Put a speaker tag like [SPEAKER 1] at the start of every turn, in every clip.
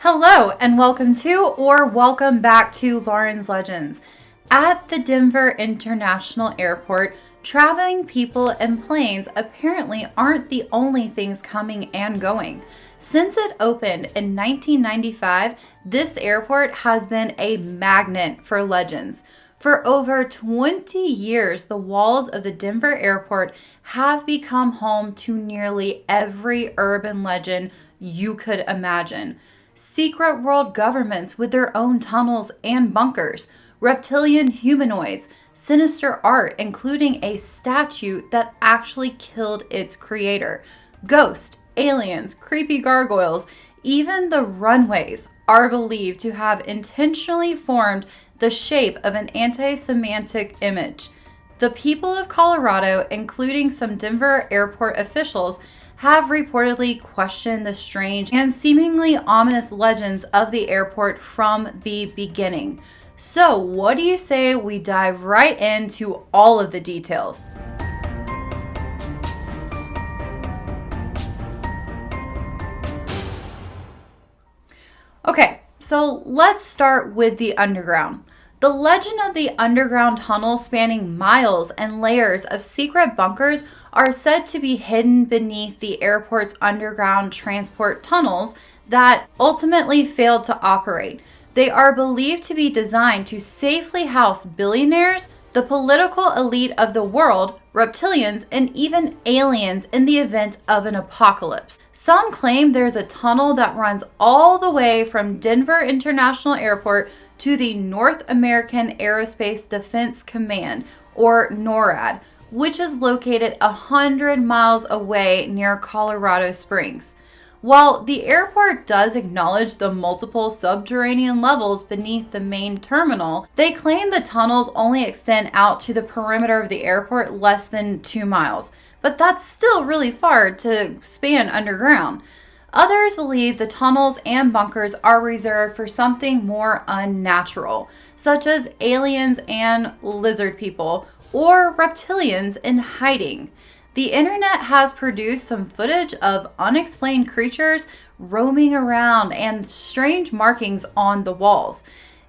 [SPEAKER 1] Hello and welcome back to Lauren's Legends. At the Denver International Airport, traveling people and planes apparently aren't the only things coming and going. Since it opened in 1995, this airport has been a magnet for legends. For over 20 years, the walls of the Denver airport have become home to nearly every urban legend you could imagine. Secret world governments with their own tunnels and bunkers, reptilian humanoids, sinister art, including a statue that actually killed its creator, ghosts, aliens, creepy gargoyles, even the runways are believed to have intentionally formed the shape of an anti-Semitic image. The people of Colorado, including some Denver airport officials, have reportedly questioned the strange and seemingly ominous legends of the airport from the beginning. So, what do you say we dive right into all of the details? Okay, so let's start with the underground. The legend of the underground tunnel spanning miles and layers of secret bunkers are said to be hidden beneath the airport's underground transport tunnels that ultimately failed to operate. They are believed to be designed to safely house billionaires, the political elite of the world, reptilians, and even aliens in the event of an apocalypse. Some claim there's a tunnel that runs all the way from Denver International Airport to the North American Aerospace Defense Command, or NORAD, which is located 100 miles away near Colorado Springs. While the airport does acknowledge the multiple subterranean levels beneath the main terminal, they claim the tunnels only extend out to the perimeter of the airport less than 2 miles. But that's still really far to span underground. Others believe the tunnels and bunkers are reserved for something more unnatural, such as aliens and lizard people, or reptilians in hiding. The internet has produced some footage of unexplained creatures roaming around and strange markings on the walls.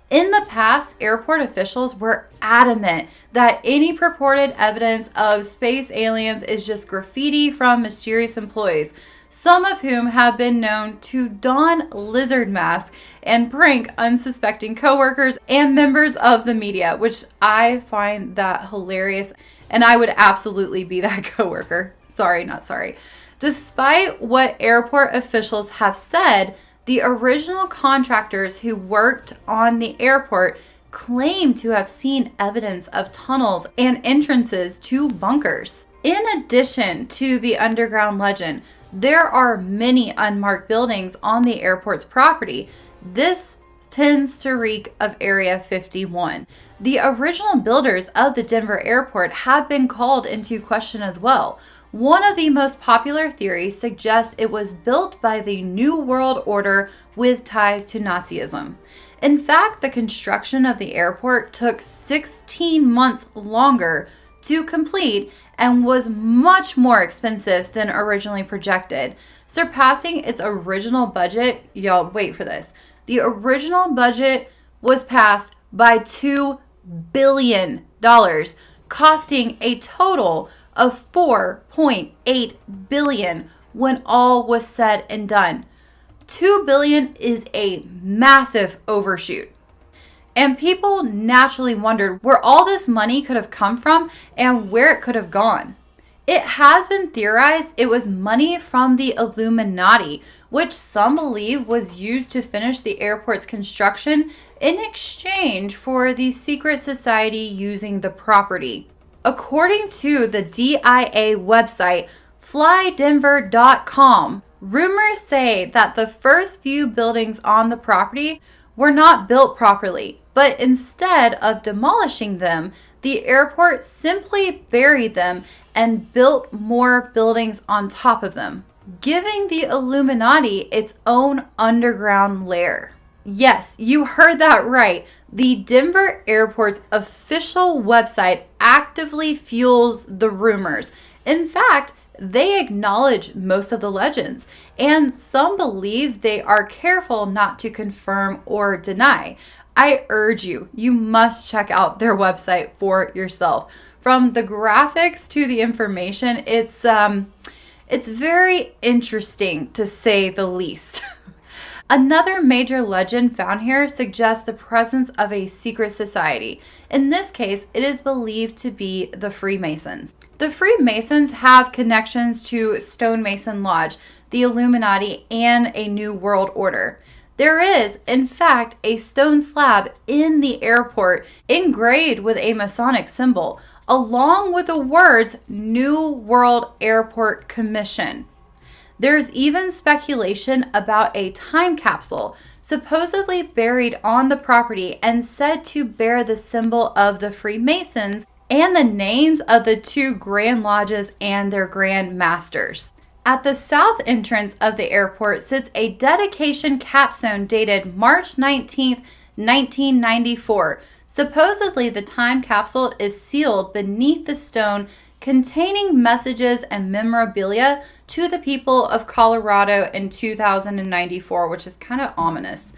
[SPEAKER 1] In the past, airport officials were adamant that any purported evidence of space aliens is just graffiti from mysterious employees, some of whom have been known to don lizard masks and prank unsuspecting coworkers and members of the media, which I find that hilarious, and I would absolutely be that coworker. Sorry, not sorry. Despite what airport officials have said, the original contractors who worked on the airport claim to have seen evidence of tunnels and entrances to bunkers. In addition to the underground legend, there are many unmarked buildings on the airport's property. This tends to reek of Area 51. The original builders of the Denver airport have been called into question as well. One of the most popular theories suggests it was built by the New World Order with ties to Nazism. In fact, the construction of the airport took 16 months longer to complete and was much more expensive than originally projected, surpassing its original budget. Y'all, wait for this. The original budget was passed by $2 billion, costing a total of $4.8 billion when all was said and done. $2 billion is a massive overshoot. And people naturally wondered where all this money could have come from and where it could have gone. It has been theorized it was money from the Illuminati, which some believe was used to finish the airport's construction in exchange for the secret society using the property. According to the DIA website, flydenver.com, rumors say that the first few buildings on the property were not built properly, but instead of demolishing them, the airport simply buried them and built more buildings on top of them, giving the Illuminati its own underground lair. Yes, you heard that right. The Denver airport's official website actively fuels the rumors. In fact, they acknowledge most of the legends, and some believe they are careful not to confirm or deny. I urge you, you must check out their website for yourself. From the graphics to the information, it's very interesting to say the least. Another major legend found here suggests the presence of a secret society. In this case, it is believed to be the Freemasons. The Freemasons have connections to Stonemason Lodge, the Illuminati, and a New World Order. There is, in fact, a stone slab in the airport engraved with a Masonic symbol, along with the words New World Airport Commission. There's even speculation about a time capsule supposedly buried on the property and said to bear the symbol of the Freemasons and the names of the two Grand Lodges and their Grand Masters. At the south entrance of the airport sits a dedication capstone dated March 19th, 1994. Supposedly, the time capsule is sealed beneath the stone containing messages and memorabilia to the people of Colorado in 2094, which is kind of ominous.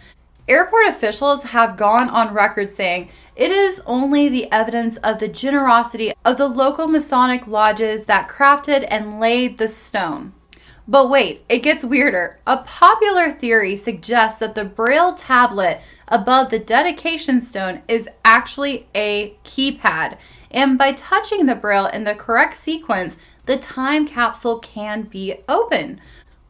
[SPEAKER 1] Airport officials have gone on record saying it is only the evidence of the generosity of the local Masonic lodges that crafted and laid the stone. But wait, it gets weirder. A popular theory suggests that the Braille tablet above the dedication stone is actually a keypad, and by touching the Braille in the correct sequence, the time capsule can be opened.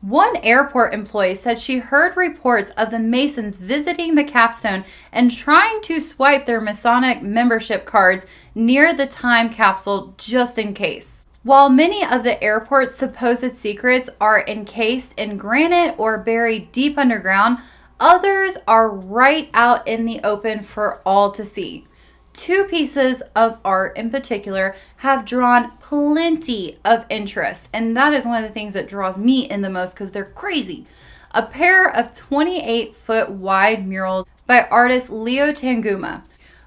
[SPEAKER 1] One airport employee said she heard reports of the Masons visiting the capstone and trying to swipe their Masonic membership cards near the time capsule just in case. While many of the airport's supposed secrets are encased in granite or buried deep underground, others are right out in the open for all to see. Two pieces of art in particular have drawn plenty of interest, and that is one of the things that draws me in the most because they're crazy. A pair of 28-foot wide murals by artist Leo Tanguma.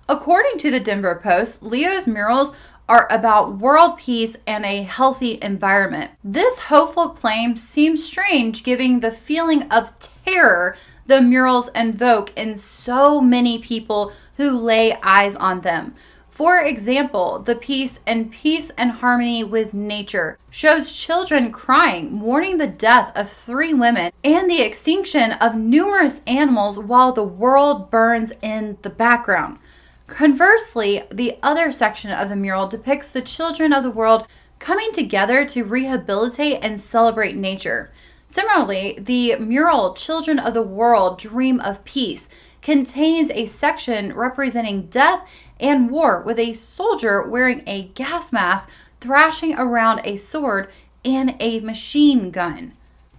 [SPEAKER 1] According to the Denver Post, Leo's murals are about world peace and a healthy environment. This hopeful claim seems strange given the feeling of terror the murals invoke in so many people who lay eyes on them. For example, the piece "In Peace and Harmony with Nature" shows children crying, mourning the death of 3 women and the extinction of numerous animals while the world burns in the background. Conversely, the other section of the mural depicts the children of the world coming together to rehabilitate and celebrate nature. Similarly, the mural "Children of the World Dream of Peace" contains a section representing death and war with a soldier wearing a gas mask thrashing around a sword and a machine gun.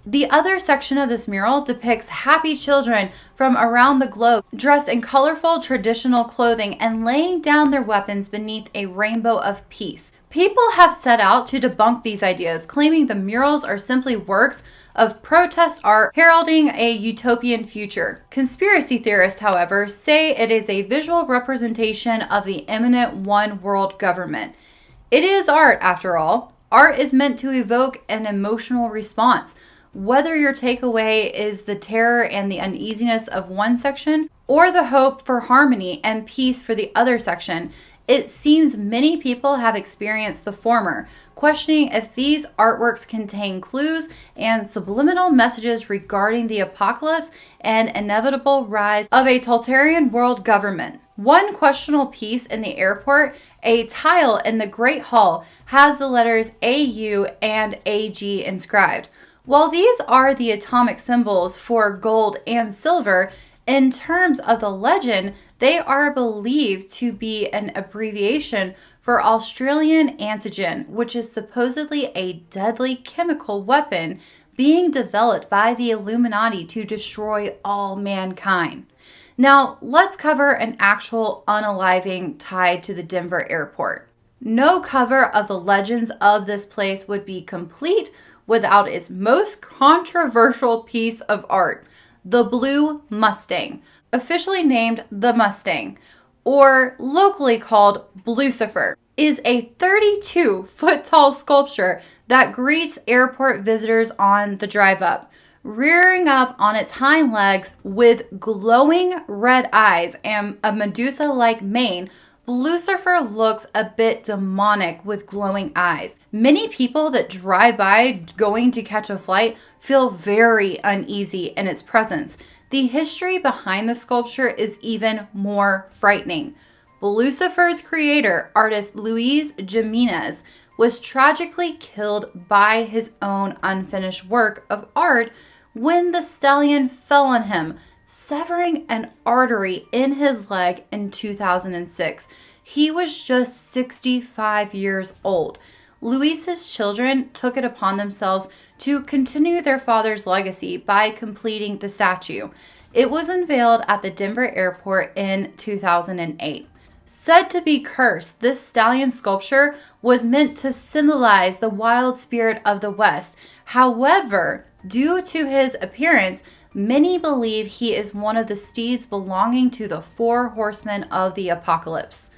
[SPEAKER 1] The other section of this mural depicts happy children from around the globe dressed in colorful traditional clothing and laying down their weapons beneath a rainbow of peace. People have set out to debunk these ideas, claiming the murals are simply works of protest art heralding a utopian future. Conspiracy theorists, however, say it is a visual representation of the imminent one world government. It is art, after all. Art is meant to evoke an emotional response. Whether your takeaway is the terror and the uneasiness of one section or the hope for harmony and peace for the other section, it seems many people have experienced the former, questioning if these artworks contain clues and subliminal messages regarding the apocalypse and inevitable rise of a totalitarian world government. One questionable piece in the airport, a tile in the Great Hall, has the letters AU and AG inscribed. While these are the atomic symbols for gold and silver, in terms of the legend, they are believed to be an abbreviation for Australian antigen, which is supposedly a deadly chemical weapon being developed by the Illuminati to destroy all mankind. Now, let's cover an actual unaliving tied to the Denver airport. No cover of the legends of this place would be complete without its most controversial piece of art, the blue Mustang, officially named the Mustang, or locally called Blucifer. is a 32-foot tall sculpture that greets airport visitors on the drive up. Rearing up on its hind legs with glowing red eyes and a Medusa-like mane, Blucifer looks a bit demonic with glowing eyes. Many people that drive by going to catch a flight feel very uneasy in its presence. The history behind the sculpture is even more frightening. Blucifer's creator, artist Luis Jimenez, was tragically killed by his own unfinished work of art when the stallion fell on him, severing an artery in his leg in 2006. He was just 65 years old. Luis's children took it upon themselves to continue their father's legacy by completing the statue. It was unveiled at the Denver airport in 2008. Said to be cursed, this stallion sculpture was meant to symbolize the wild spirit of the West. However, due to his appearance, many believe he is one of the steeds belonging to the 4 horsemen of the apocalypse.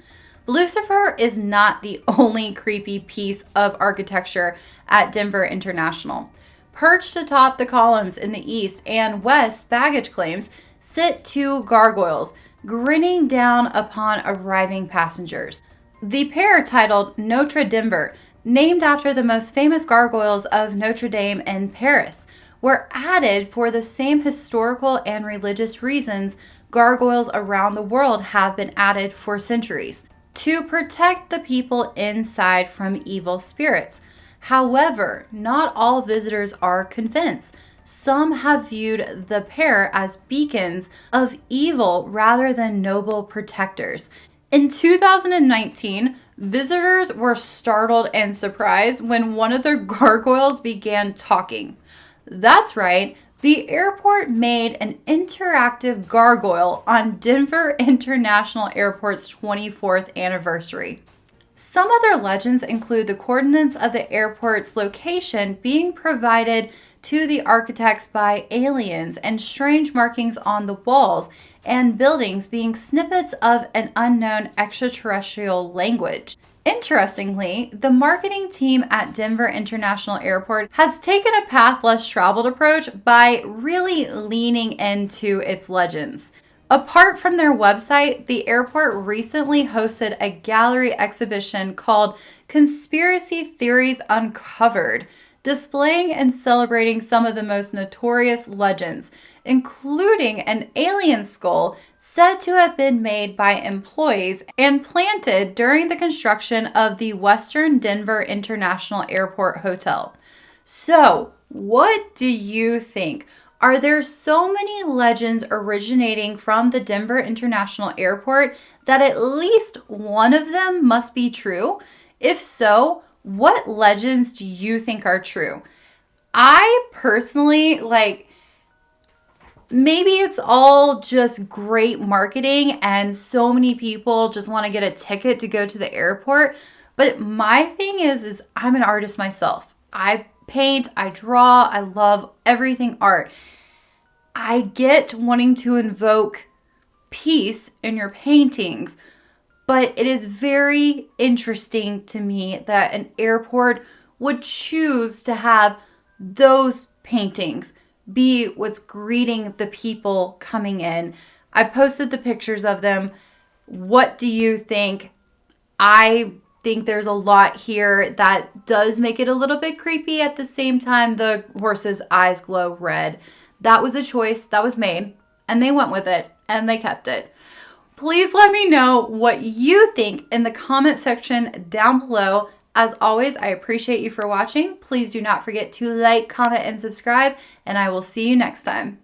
[SPEAKER 1] Blucifer is not the only creepy piece of architecture at Denver International. Perched atop the columns in the east and west baggage claims sit 2 gargoyles, grinning down upon arriving passengers. The pair, titled Notre Denver, named after the most famous gargoyles of Notre Dame in Paris, were added for the same historical and religious reasons gargoyles around the world have been added for centuries: to protect the people inside from evil spirits. However, not all visitors are convinced. Some have viewed the pair as beacons of evil rather than noble protectors. In 2019, visitors were startled and surprised when one of their gargoyles began talking. That's right, the airport made an interactive gargoyle on Denver International Airport's 24th anniversary. Some other legends include the coordinates of the airport's location being provided to the architects by aliens and strange markings on the walls and buildings being snippets of an unknown extraterrestrial language. Interestingly, the marketing team at Denver International Airport has taken a path less traveled approach by really leaning into its legends. Apart from their website, the airport recently hosted a gallery exhibition called Conspiracy Theories Uncovered, displaying and celebrating some of the most notorious legends, including an alien skull said to have been made by employees and planted during the construction of the Western Denver International Airport Hotel. So, what do you think? Are there so many legends originating from the Denver International Airport that at least one of them must be true? If so, what legends do you think are true? I personally, maybe it's all just great marketing and so many people just want to get a ticket to go to the airport. But my thing is I'm an artist myself. I paint, I draw, I love everything art. I get wanting to invoke peace in your paintings, but it is very interesting to me that an airport would choose to have those paintings be what's greeting the people coming in. I posted the pictures of them. What do you think? I think there's a lot here that does make it a little bit creepy. At the same time, the horse's eyes glow red. That was a choice that was made, and they went with it, and they kept it. Please let me know what you think in the comment section down below. As always, I appreciate you for watching. Please do not forget to like, comment, and subscribe, and I will see you next time.